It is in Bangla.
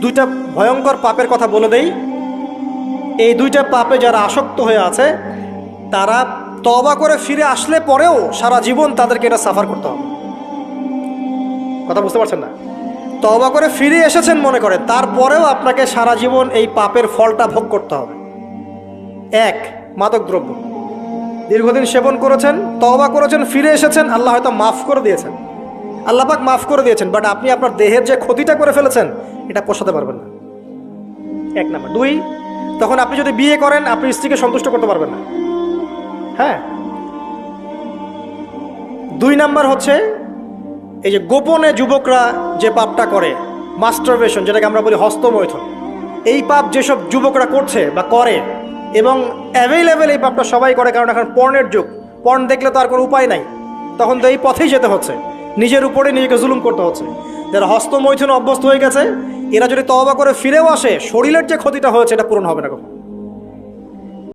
দুইটা ভয়ঙ্কর পাপের কথা বলে দেই। এই দুইটা পাপে যারা আসক্ত হয়ে আছে তারা তওবা করে ফিরে আসলে পরেও সারা জীবন তাদেরকে এটা সাফার করতে হবে। কথা বুঝতে পারছেন না? তওবা করে ফিরে এসেছেন মনে করেন, তারপরেও আপনাকে সারা জীবন এই পাপের ফলটা ভোগ করতে হবে। এক, মাদকদ্রব্য দীর্ঘদিন সেবন করেছেন, তওবা করেছেন, ফিরে এসেছেন, আল্লাহ হয়তো মাফ করে দিয়েছেন, আল্লাহ পাক মাফ করে দিয়েছেন, বাট আপনি আপনার দেহের যে ক্ষতিটা করে ফেলেছেন এটা পোষাতে পারবেন না। এক নাম্বার। দুই, তখন আপনি যদি বিয়ে করেন আপনি স্ত্রীকে সন্তুষ্ট করতে পারবেন না। হ্যাঁ। দুই নাম্বার হচ্ছে এই যে গোপনে যুবকরা যে পাপটা করে, মাস্টারবেশন, যেটাকে আমরা বলি হস্তমৈথুন, এই পাপ যেসব যুবকরা করছে বা করে, এবং অ্যাভেলেবেল এই পাপটা সবাই করে, কারণ এখন পর্নের যুগ, পর্ন দেখলে তো আর কোনো উপায় নাই, তখন তো এই পথেই যেতে হচ্ছে, নিজের উপরে নিজেকে জুলুম করতে হচ্ছে। যারা হস্তমৈথুনে অভ্যস্ত হয়ে গেছে এরা যদি তওবা করে ফিরেও আসে, শরীরের যে ক্ষতিটা হয়েছে এটা পূরণ হবে না কখনো।